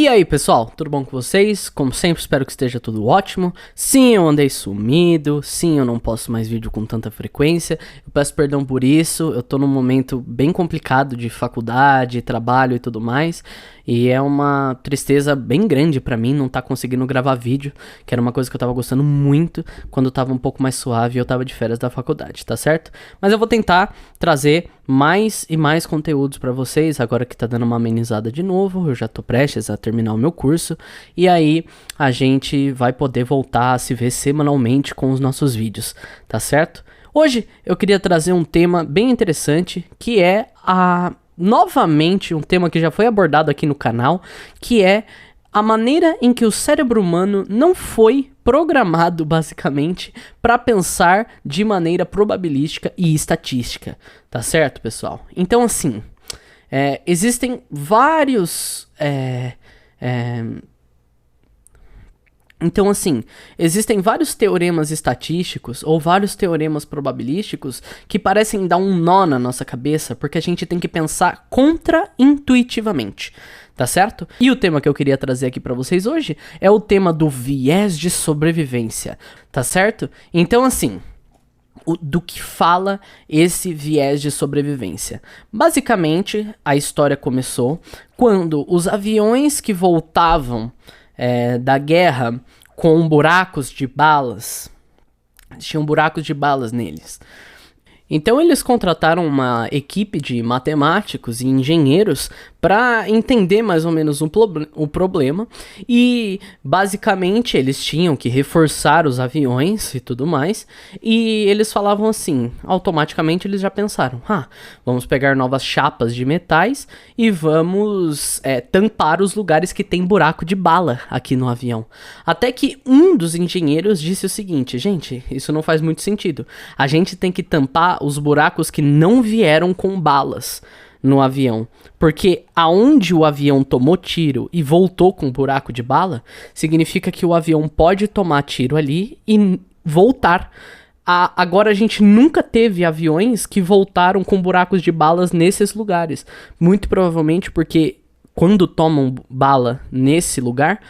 E aí pessoal, tudo bom com vocês? Como sempre, espero que esteja tudo ótimo. Sim, eu andei sumido, sim, eu não posto mais vídeo com tanta frequência. Eu peço perdão por isso, eu tô num momento bem complicado de faculdade, trabalho e tudo mais. E é uma tristeza bem grande pra mim não estar conseguindo gravar vídeo, que era uma coisa que eu tava gostando muito quando eu tava um pouco mais suave e eu tava de férias da faculdade, tá certo? Mas eu vou tentar trazer mais e mais conteúdos pra vocês, agora que tá dando uma amenizada de novo, eu já tô prestes a terminar o meu curso, e aí a gente vai poder voltar a se ver semanalmente com os nossos vídeos, tá certo? Hoje eu queria trazer um tema bem interessante, que é novamente um tema que já foi abordado aqui no canal, que é a maneira em que o cérebro humano não foi programado, basicamente, para pensar de maneira probabilística e estatística, tá certo, pessoal? Então, assim, existem vários... Então, assim, existem vários teoremas estatísticos ou vários teoremas probabilísticos que parecem dar um nó na nossa cabeça, porque a gente tem que pensar contra-intuitivamente, tá certo? E o tema que eu queria trazer aqui pra vocês hoje é o tema do viés de sobrevivência, tá certo? Então, assim, do que fala esse viés de sobrevivência? Basicamente, a história começou quando os aviões que voltavam da guerra com buracos de balas, tinham buracos de balas neles. Então eles contrataram uma equipe de matemáticos e engenheiros para entender mais ou menos o problema, e basicamente eles tinham que reforçar os aviões e tudo mais, e eles falavam assim, automaticamente eles já pensaram, vamos pegar novas chapas de metais e vamos tampar os lugares que tem buraco de bala aqui no avião. Até que um dos engenheiros disse o seguinte, gente, isso não faz muito sentido, a gente tem que tampar os buracos que não vieram com balas no avião, porque aonde o avião tomou tiro e voltou com buraco de bala, significa que o avião pode tomar tiro ali e voltar. Agora a gente nunca teve aviões que voltaram com buracos de balas nesses lugares, muito provavelmente porque quando tomam bala nesse lugar,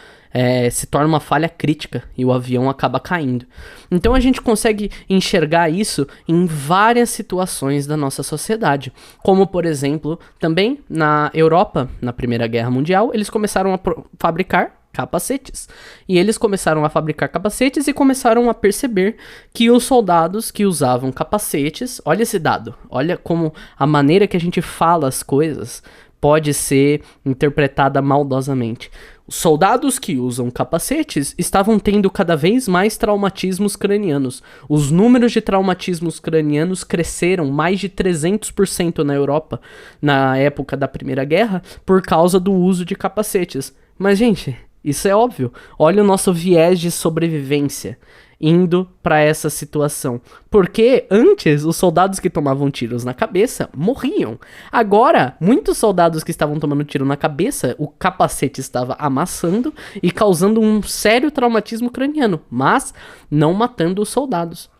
se torna uma falha crítica e o avião acaba caindo. Então a gente consegue enxergar isso em várias situações da nossa sociedade, como por exemplo, também na Europa, na Primeira Guerra Mundial, eles começaram a fabricar capacetes. E eles começaram a fabricar capacetes e começaram a perceber que os soldados que usavam capacetes, olha esse dado, olha como a maneira que a gente fala as coisas pode ser interpretada maldosamente. Os soldados que usam capacetes estavam tendo cada vez mais traumatismos cranianos. Os números de traumatismos cranianos cresceram mais de 300% na Europa na época da Primeira Guerra por causa do uso de capacetes. Mas, gente, isso é óbvio. Olha o nosso viés de sobrevivência indo para essa situação. Porque antes os soldados que tomavam tiros na cabeça morriam. Agora, muitos soldados que estavam tomando tiro na cabeça, o capacete estava amassando e causando um sério traumatismo craniano, mas não matando os soldados.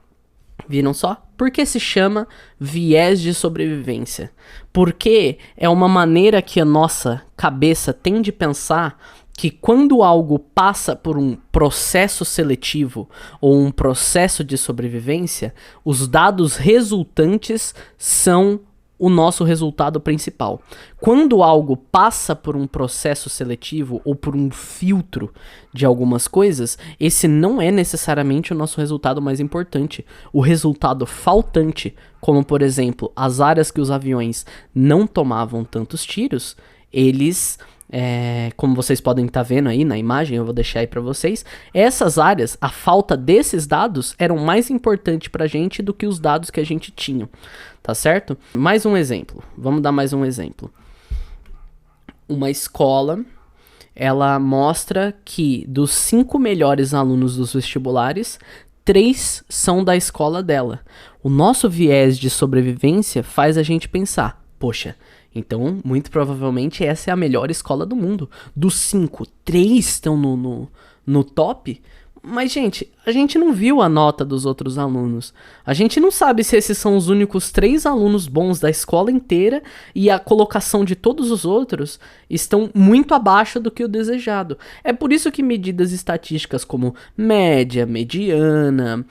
Viram só? Por que se chama viés de sobrevivência? Porque é uma maneira que a nossa cabeça tem de pensar que quando algo passa por um processo seletivo ou um processo de sobrevivência, os dados resultantes são o nosso resultado principal. Quando algo passa por um processo seletivo ou por um filtro de algumas coisas, esse não é necessariamente o nosso resultado mais importante. O resultado faltante, como por exemplo, as áreas que os aviões não tomavam tantos tiros, eles... como vocês podem estar vendo aí na imagem, eu vou deixar aí pra vocês, essas áreas, a falta desses dados eram mais importante pra gente do que os dados que a gente tinha, tá certo? Mais um exemplo, vamos dar mais um exemplo. Uma escola, ela mostra que dos 5 melhores alunos dos vestibulares, 3 são da escola dela. O nosso viés de sobrevivência faz a gente pensar, poxa, então, muito provavelmente essa é a melhor escola do mundo. Dos 5, 3 estão no top. Mas, gente, a gente não viu a nota dos outros alunos. A gente não sabe se esses são os únicos 3 alunos bons da escola inteira e a colocação de todos os outros estão muito abaixo do que o desejado. É por isso que medidas estatísticas como média, mediana,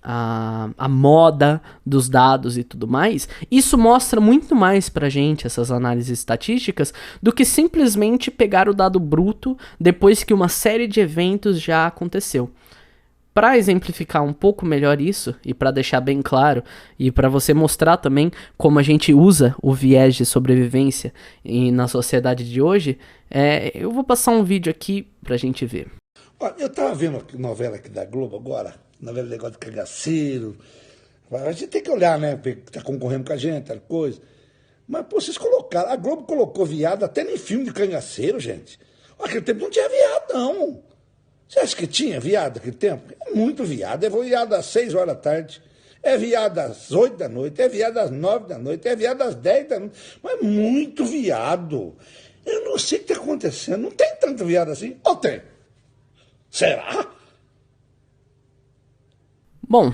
a moda dos dados e tudo mais, isso mostra muito mais pra gente, essas análises estatísticas, do que simplesmente pegar o dado bruto depois que uma série de eventos já aconteceu. Para exemplificar um pouco melhor isso e para deixar bem claro e para você mostrar também como a gente usa o viés de sobrevivência na sociedade de hoje, eu vou passar um vídeo aqui pra gente ver. Olha, eu tava vendo a novela aqui da Globo agora, novela negócio de cangaceiro. A gente tem que olhar, né? Tá concorrendo com a gente, tal coisa. Mas, pô, vocês colocaram. A Globo colocou viado até em filme de cangaceiro, gente. Naquele tempo não tinha viado, não. Você acha que tinha viado naquele tempo? É muito viado. É viado às 6 horas da tarde. É viado às 8 da noite. É viado às 9 da noite. É viado às 10 da noite. Mas muito viado. Eu não sei o que está acontecendo. Não tem tanto viado assim. Ou tem? Será? Bom,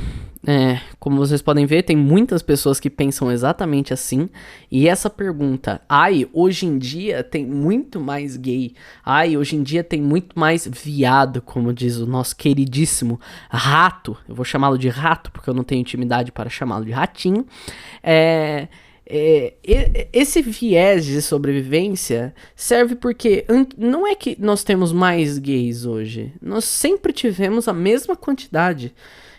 como vocês podem ver, tem muitas pessoas que pensam exatamente assim. E essa pergunta, hoje em dia tem muito mais gay. Hoje em dia tem muito mais viado, como diz o nosso queridíssimo rato. Eu vou chamá-lo de rato, porque eu não tenho intimidade para chamá-lo de ratinho. Esse viés de sobrevivência serve porque não é que nós temos mais gays hoje. Nós sempre tivemos a mesma quantidade.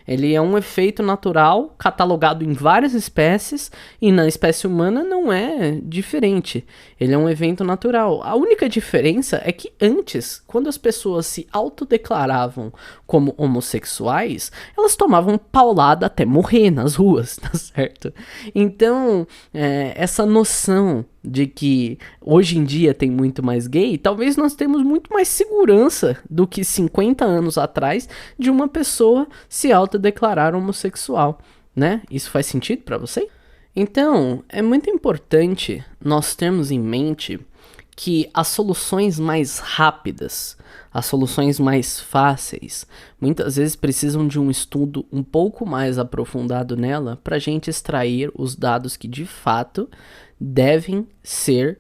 Ele é um efeito natural, catalogado em várias espécies, e na espécie humana não é diferente. Ele é um evento natural. A única diferença é que antes, quando as pessoas se autodeclaravam como homossexuais, elas tomavam paulada até morrer nas ruas, tá certo? Então, essa noção de que hoje em dia tem muito mais gay, talvez nós temos muito mais segurança do que 50 anos atrás de uma pessoa se autodeclarar homossexual, né? Isso faz sentido pra você? Então, é muito importante nós termos em mente que as soluções mais rápidas, as soluções mais fáceis, muitas vezes precisam de um estudo um pouco mais aprofundado nela para a gente extrair os dados que de fato devem ser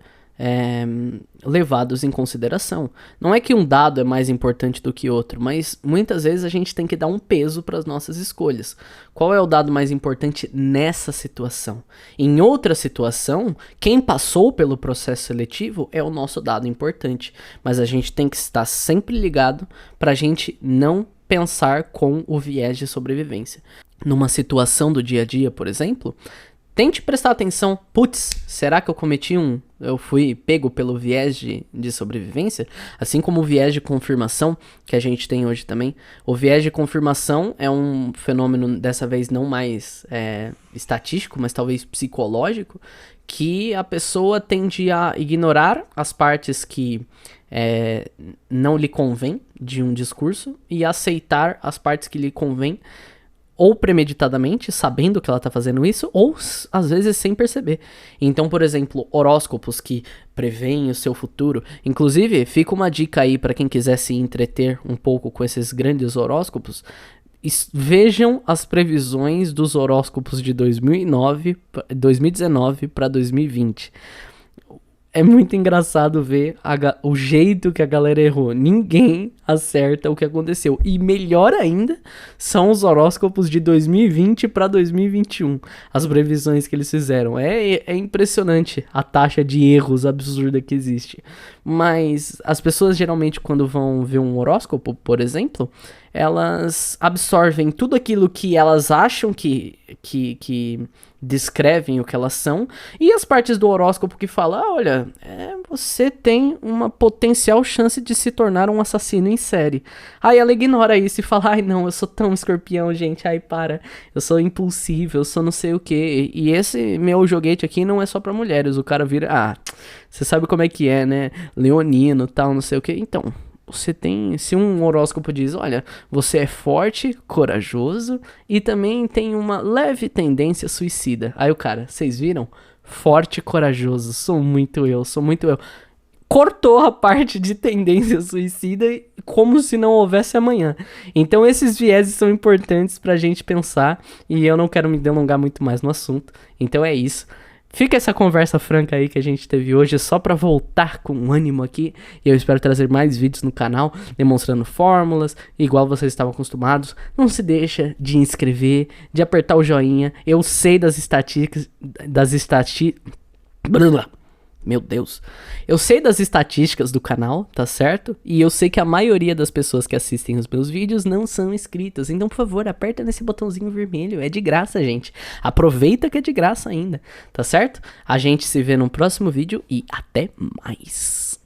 levados em consideração. Não é que um dado é mais importante do que outro, mas muitas vezes a gente tem que dar um peso para as nossas escolhas. Qual é o dado mais importante nessa situação? Em outra situação, quem passou pelo processo seletivo é o nosso dado importante, mas a gente tem que estar sempre ligado para a gente não pensar com o viés de sobrevivência. Numa situação do dia a dia, por exemplo, tente prestar atenção. Será que eu fui pego pelo viés de sobrevivência? Assim como o viés de confirmação que a gente tem hoje também. O viés de confirmação é um fenômeno, dessa vez não mais estatístico, mas talvez psicológico, que a pessoa tende a ignorar as partes que não lhe convém de um discurso e aceitar as partes que lhe convém, ou premeditadamente, sabendo que ela tá fazendo isso, ou às vezes sem perceber. Então, por exemplo, horóscopos que preveem o seu futuro. Inclusive, fica uma dica aí para quem quiser se entreter um pouco com esses grandes horóscopos. Vejam as previsões dos horóscopos de 2019 para 2020. É muito engraçado ver o jeito que a galera errou. Ninguém acerta o que aconteceu. E melhor ainda, são os horóscopos de 2020 para 2021. As previsões que eles fizeram. É impressionante a taxa de erros absurda que existe. Mas as pessoas geralmente, quando vão ver um horóscopo, por exemplo, elas absorvem tudo aquilo que elas acham que descrevem o que elas são, e as partes do horóscopo que falam, olha, você tem uma potencial chance de se tornar um assassino em série. Aí ela ignora isso e fala, não, eu sou tão escorpião, gente, para, eu sou impulsivo, eu sou não sei o que, e esse meu joguete aqui não é só pra mulheres, o cara vira, você sabe como é que é, né, leonino, tal, não sei o que, então... se um horóscopo diz, olha, você é forte, corajoso e também tem uma leve tendência suicida. Aí o cara, vocês viram? Forte e corajoso, sou muito eu. cortou a parte de tendência suicida como se não houvesse amanhã. Então esses vieses são importantes pra gente pensar, e eu não quero me delongar muito mais no assunto. Então é isso. Fica essa conversa franca aí que a gente teve hoje, só pra voltar com ânimo aqui. E eu espero trazer mais vídeos no canal, demonstrando fórmulas, igual vocês estavam acostumados. Não se deixa de inscrever, de apertar o joinha. Eu sei das estatísticas... Meu Deus. Eu sei das estatísticas do canal, tá certo? E eu sei que a maioria das pessoas que assistem os meus vídeos não são inscritas. Então, por favor, aperta nesse botãozinho vermelho. É de graça, gente. Aproveita que é de graça ainda, tá certo? A gente se vê no próximo vídeo e até mais.